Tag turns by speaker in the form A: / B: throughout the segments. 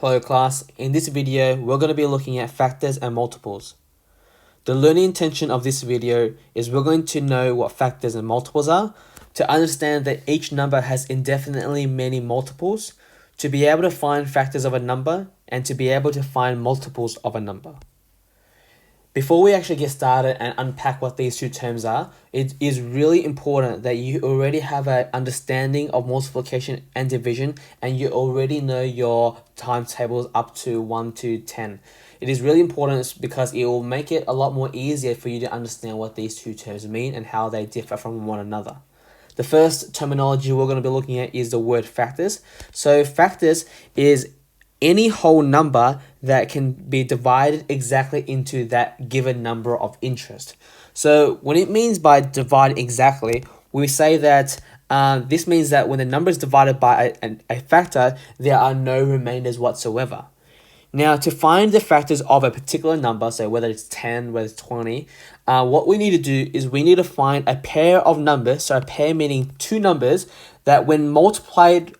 A: Hello class, in this video we're going to be looking at factors and multiples. The learning intention of this video is we're going to know what factors and multiples are, to understand that each number has indefinitely many multiples, to be able to find factors of a number, and to be able to find multiples of a number. Before we actually get started and unpack what these two terms are, it is really important that you already have an understanding of multiplication and division, and you already know your timetables up to 1 to 10. It is really important because it will make it a lot more easier for you to understand what these two terms mean and how they differ from one another. The first terminology we're going to be looking at is the word factors. So factors is any whole number that can be divided exactly into that given number of interest. So what it means by divide exactly, we say that this means that when the number is divided by a factor, there are no remainders whatsoever. Now, to find the factors of a particular number, so whether it's 10, whether it's 20, what we need to do is we need to find a pair of numbers, so a pair meaning two numbers, that when multiplied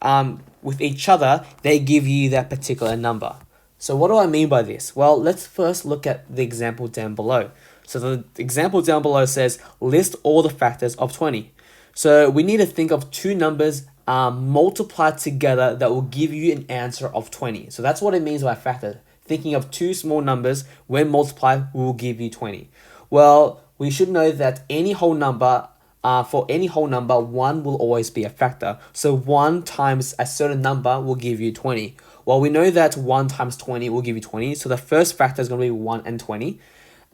A: with each other, they give you that particular number. So what do I mean by this? Well, let's first look at the example down below. So the example down below says, list all the factors of 20. So we need to think of two numbers multiplied together that will give you an answer of 20. So that's what it means by factor. Thinking of two small numbers, when multiplied, will give you 20. Well, we should know that any whole number, for any whole number, 1 will always be a factor. So 1 times a certain number will give you 20. Well, we know that 1 times 20 will give you 20. So the first factor is going to be 1 and 20.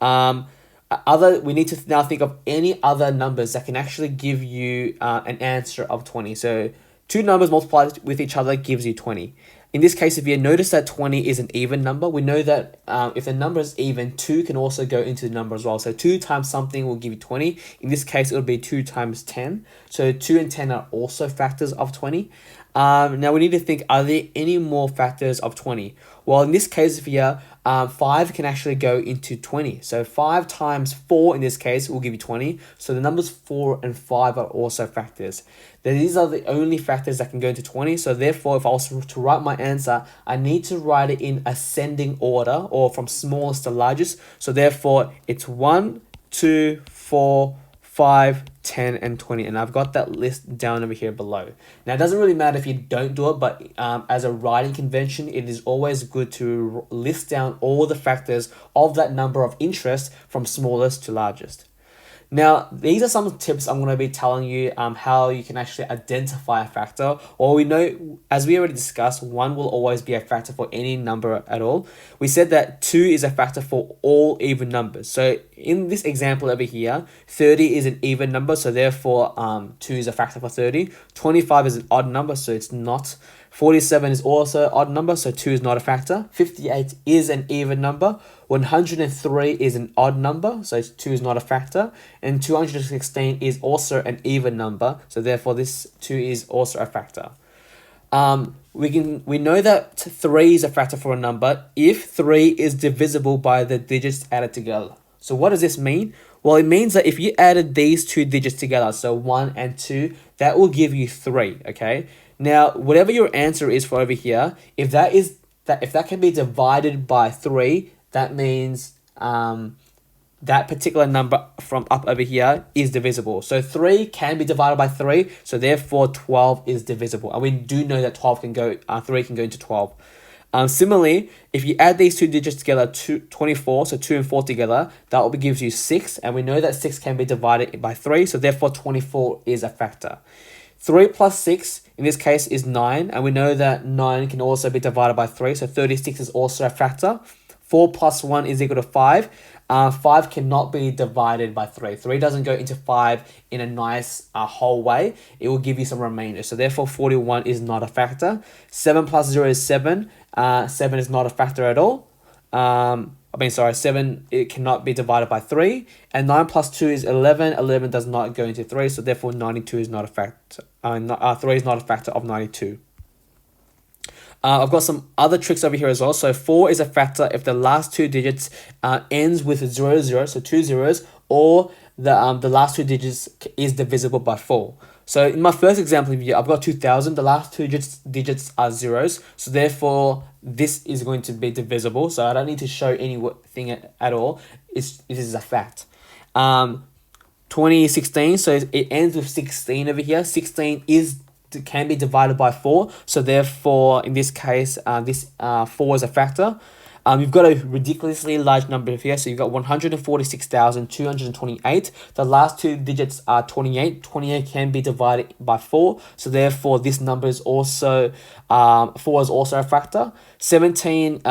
A: We need to now think of any other numbers that can actually give you an answer of 20. So two numbers multiplied with each other gives you 20. In this case, if you notice that 20 is an even number, we know that if the number is even, 2 can also go into the number as well. So 2 times something will give you 20. In this case, it will be 2 times 10. So 2 and 10 are also factors of 20. Now we need to think, are there any more factors of 20? Well, in this case here, 5 can actually go into 20. So 5 times 4 in this case will give you 20. So the numbers 4 and 5 are also factors. These are the only factors that can go into 20. So therefore, if I was to write my answer, I need to write it in ascending order, or from smallest to largest. So therefore, it's 1, 2, 4, 5, 10, and 20. And I've got that list down over here below. Now, it doesn't really matter if you don't do it, but as a writing convention, it is always good to list down all the factors of that number of interest from smallest to largest. Now, these are some tips I'm going to be telling you how you can actually identify a factor. Or we know, as we already discussed, 1 will always be a factor for any number at all. We said that 2 is a factor for all even numbers. So in this example over here, 30 is an even number, so therefore 2 is a factor for 30. 25 is an odd number, so it's not. 47 is also an odd number, so 2 is not a factor. 58 is an even number. 103 is an odd number, so 2 is not a factor. And 216 is also an even number, so therefore this 2 is also a factor. We know that 3 is a factor for a number if 3 is divisible by the digits added together. So what does this mean? Well, it means that if you added these two digits together, so 1 and 2, that will give you 3, okay? Now, whatever your answer is for over here, if that can be divided by 3, that means that particular number from up over here is divisible. So 3 can be divided by 3, so therefore 12 is divisible. And we do know that 3 can go into 12. Similarly, if you add these two digits together, 24, so 2 and 4 together, that will gives you 6. And we know that 6 can be divided by 3, so therefore 24 is a factor. 3 plus 6, in this case, is 9. And we know that 9 can also be divided by 3, so 36 is also a factor. 4 plus 1 is equal to 5. 5 cannot be divided by 3. 3 doesn't go into 5 in a nice whole way. It will give you some remainder. So therefore, 41 is not a factor. 7 plus 0 is 7. 7 is not a factor at all. 7, it cannot be divided by 3. And 9 plus 2 is 11. 11 does not go into 3. So therefore, 92 is not a factor. 3 is not a factor of 92. I've got some other tricks over here as well. So 4 is a factor if the last two digits ends with 0, 0, so 2 zeros, or the last two digits is divisible by 4. So in my first example here, I've got 2000. The last two digits are zeros. So therefore, this is going to be divisible. So I don't need to show anything at all. It is a fact. 2016, so it ends with 16 over here. 16 can be divided by 4. So therefore, in this case, this 4 is a factor. You've got a ridiculously large number here, so you've got 146,228. The last two digits are 28. 28 can be divided by 4, so therefore this number is also 4 is also a factor. 17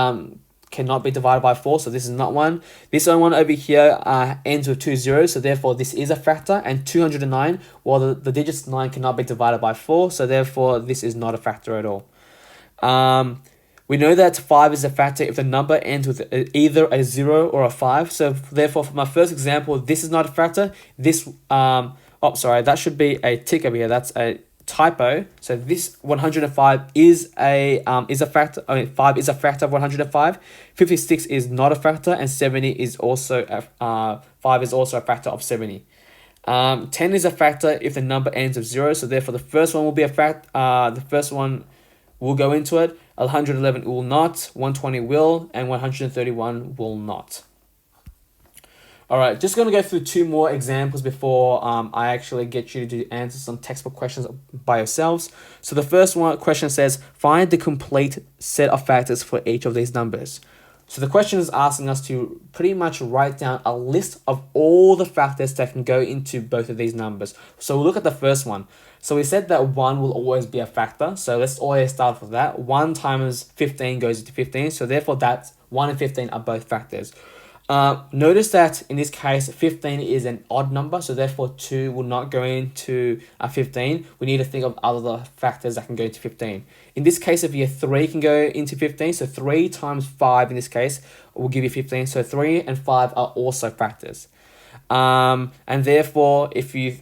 A: cannot be divided by 4, so this is not one. This one over here ends with 2 zeros, so therefore this is a factor. And 209, well, the digits 9 cannot be divided by 4, so therefore this is not a factor at all. We know that 5 is a factor if the number ends with either a 0 or a 5. So therefore, for my first example, this is not a factor. This, that should be a tick over here. That's a typo. So this 105 is a factor. 5 is a factor of 105. 56 is not a factor, and 70 is also 5 is also a factor of 70. 10 is a factor if the number ends with 0. So therefore, the first one will be a fact. The first one will go into it. 111 will not, 120 will, and 131 will not. All right, just going to go through 2 more examples before I actually get you to answer some textbook questions by yourselves. So the first question says, find the complete set of factors for each of these numbers. So the question is asking us to pretty much write down a list of all the factors that can go into both of these numbers. So we'll look at the first one. So we said that 1 will always be a factor. So let's always start with that. 1 times 15 goes into 15. So therefore, that's 1 and 15 are both factors. Notice that in this case, 15 is an odd number. So therefore, 2 will not go into 15. We need to think of other factors that can go into 15. In this case, if you 3 can go into 15. So 3 times 5 in this case will give you 15. So 3 and 5 are also factors. And therefore, if you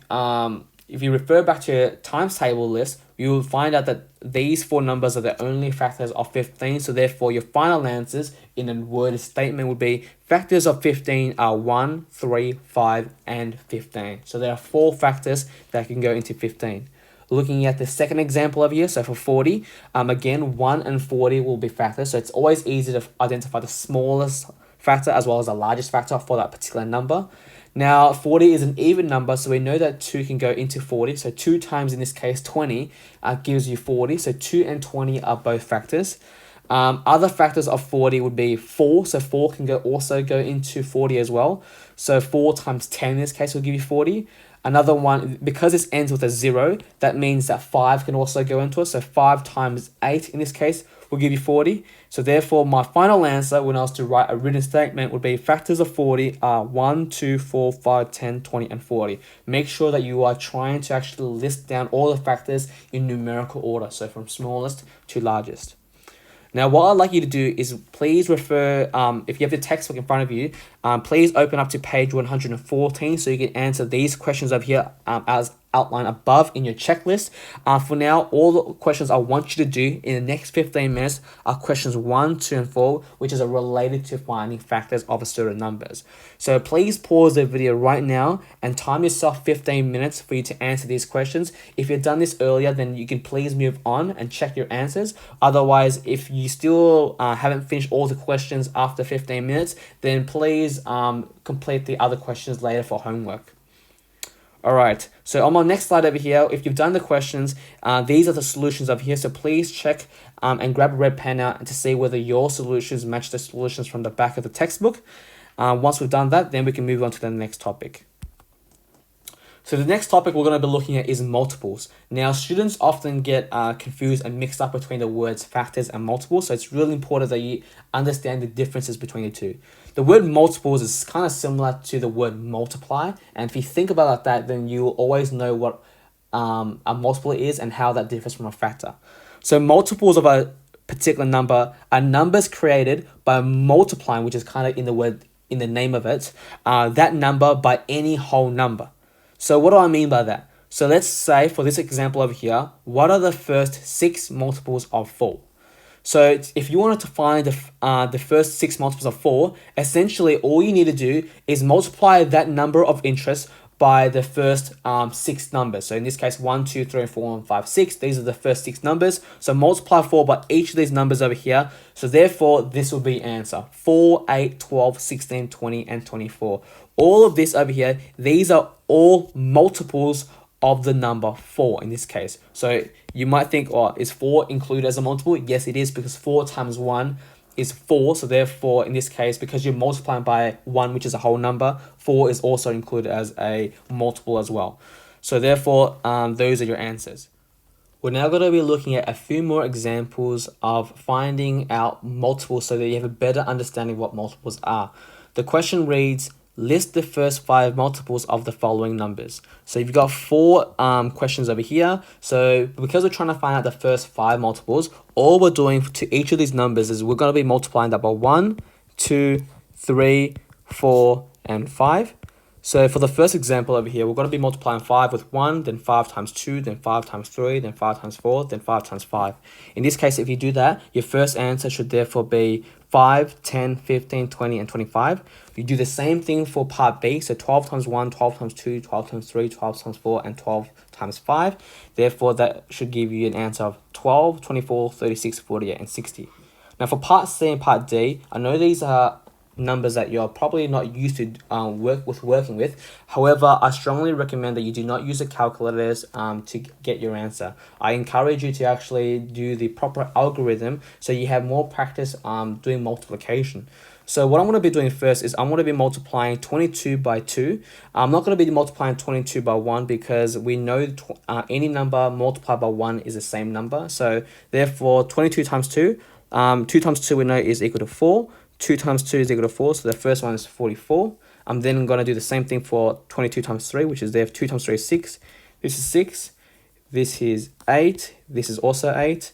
A: refer back to your times table list, you will find out that these 4 numbers are the only factors of 15. So therefore, your final answers in a word statement would be factors of 15 are 1, 3, 5, and 15. So there are 4 factors that can go into 15. Looking at the second example over here, so for 40, again, 1 and 40 will be factors. So it's always easy to identify the smallest factor as well as the largest factor for that particular number. Now, 40 is an even number, so we know that 2 can go into 40. So 2 times, in this case, 20 gives you 40. So 2 and 20 are both factors. Other factors of 40 would be 4. So 4 can also go into 40 as well. So 4 times 10 in this case will give you 40. Another one, because this ends with a 0, that means that 5 can also go into it. So 5 times 8 in this case will give you 40. So therefore, my final answer when I was to write a written statement would be factors of 40 are 1, 2, 4, 5, 10, 20, and 40. Make sure that you are trying to actually list down all the factors in numerical order. So from smallest to largest. Now, what I'd like you to do is please refer, if you have the textbook in front of you, please open up to page 114 so you can answer these questions up here as outlined above in your checklist. For now, all the questions I want you to do in the next 15 minutes are questions 1, 2, and 4, which is related to finding factors of a certain numbers. So please pause the video right now and time yourself 15 minutes for you to answer these questions. If you've done this earlier, then you can please move on and check your answers. Otherwise, if you still haven't finished all the questions after 15 minutes, then please complete the other questions later for homework. All right, so on my next slide over here, if you've done the questions, these are the solutions over here. So please check and grab a red pen out to see whether your solutions match the solutions from the back of the textbook. Once we've done that, then we can move on to the next topic. So the next topic we're going to be looking at is multiples. Now, students often get confused and mixed up between the words factors and multiples. So it's really important that you understand the differences between the two. The word multiples is kind of similar to the word multiply. And if you think about it like that, then you will always know what a multiple is and how that differs from a factor. So multiples of a particular number are numbers created by multiplying, which is kind of in the name of it, that number by any whole number. So what do I mean by that? So let's say for this example over here, what are the first 6 multiples of 4? So if you wanted to find the first 6 multiples of 4, essentially all you need to do is multiply that number of interest by the first 6 numbers. So in this case, 1, 2, 3, 4, 5, 6. These are the first 6 numbers. So multiply 4 by each of these numbers over here. So therefore, this will be answer 4, 8, 12, 16, 20, and 24. All of this over here, these are all multiples of the number 4 in this case. So you might think, oh, is 4 included as a multiple? Yes, it is, because 4 times 1 is 4. So therefore, in this case, because you're multiplying by 1, which is a whole number, 4 is also included as a multiple as well. So therefore, those are your answers. We're now going to be looking at a few more examples of finding out multiples so that you have a better understanding of what multiples are. The question reads, list the first 5 multiples of the following numbers. So you've got 4 questions over here. So because we're trying to find out the first 5 multiples, all we're doing to each of these numbers is we're going to be multiplying that by 1, 2, 3, 4, and 5. So for the first example over here, we're going to be multiplying 5 with 1, then 5 times 2, then 5 times 3, then 5 times 4, then 5 times 5. In this case, if you do that, your first answer should therefore be 5, 10, 15, 20, and 25. You do the same thing for part B, so 12 times 1, 12 times 2, 12 times 3, 12 times 4, and 12 times 5. Therefore, that should give you an answer of 12, 24, 36, 48, and 60. Now for part C and part D, I know these are numbers that you're probably not used to working with. However, I strongly recommend that you do not use the calculators to get your answer. I encourage you to actually do the proper algorithm so you have more practice doing multiplication. So what I'm going to be doing first is I'm going to be multiplying 22 by 2. I'm not going to be multiplying 22 by 1 because we know any number multiplied by 1 is the same number. So therefore 22 times 2, 2 times 2 we know is equal to 4. 2 times 2 is equal to 4, so the first one is 44. I'm then going to do the same thing for 22 times 3, which is there. 2 times 3 is 6. This is 6. This is 8. This is also 8.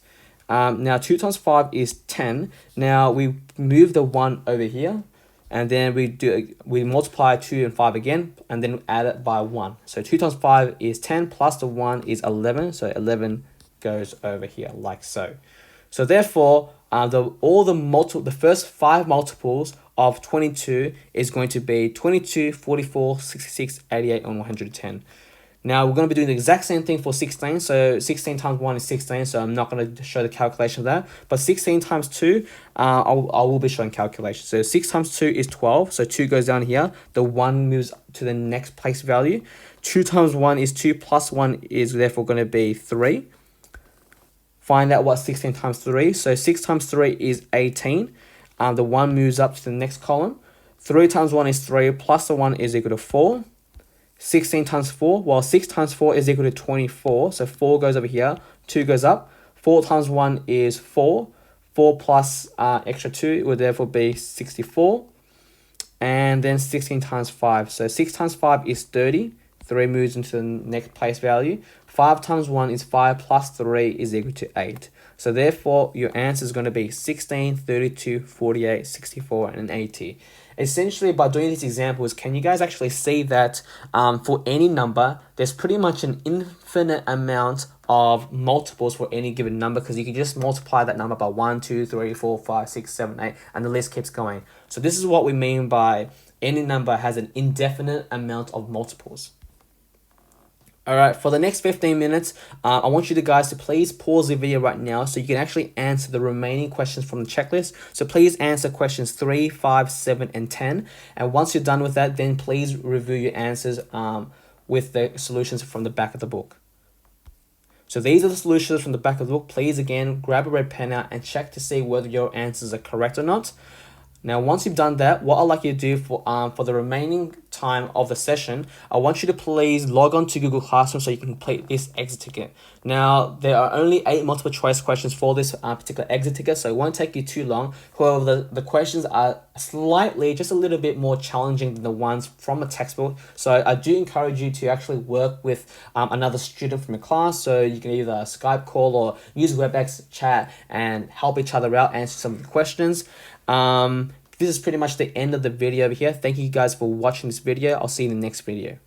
A: Now 2 times 5 is 10. Now we move the 1 over here, and then we multiply 2 and 5 again, and then add it by 1. So 2 times 5 is 10, plus the 1 is 11. So 11 goes over here like so. So therefore, the first 5 multiples of 22 is going to be 22, 44, 66, 88, and 110. Now we're going to be doing the exact same thing for 16. So 16 times 1 is 16. So I'm not going to show the calculation of that. But 16 times 2, I will be showing calculation. So 6 times 2 is 12. So 2 goes down here. The 1 moves to the next place value. 2 times 1 is 2, plus 1 is therefore going to be 3. Find out what 16 times 3. So 6 times 3 is 18. The 1 moves up to the next column. 3 times 1 is 3, plus the 1 is equal to 4. 16 times 4, well, 6 times 4 is equal to 24. So 4 goes over here, 2 goes up. 4 times 1 is 4. 4 plus extra 2 would therefore be 64. And then 16 times 5. So 6 times 5 is 30. 3 moves into the next place value. 5 times 1 is 5, plus 3 is equal to 8. So therefore, your answer is going to be 16, 32, 48, 64, and 80. Essentially, by doing these examples, can you guys actually see that for any number, there's pretty much an infinite amount of multiples for any given number, because you can just multiply that number by 1, 2, 3, 4, 5, 6, 7, 8, and the list keeps going. So this is what we mean by any number has an indefinite amount of multiples. Alright, for the next 15 minutes, I want you guys to please pause the video right now so you can actually answer the remaining questions from the checklist. So please answer questions 3, 5, 7, and 10. And once you're done with that, then please review your answers with the solutions from the back of the book. So these are the solutions from the back of the book. Please, again, grab a red pen out and check to see whether your answers are correct or not. Now, once you've done that, what I'd like you to do for the remaining time of the session, I want you to please log on to Google Classroom so you can complete this exit ticket. Now, there are only 8 multiple choice questions for this particular exit ticket, so it won't take you too long. However, the questions are slightly, just a little bit more challenging than the ones from a textbook. So I do encourage you to actually work with another student from your class. So you can either Skype call or use WebEx chat and help each other out, answer some of the questions. This is pretty much the end of the video over here. Thank you guys for watching this video. I'll see you in the next video.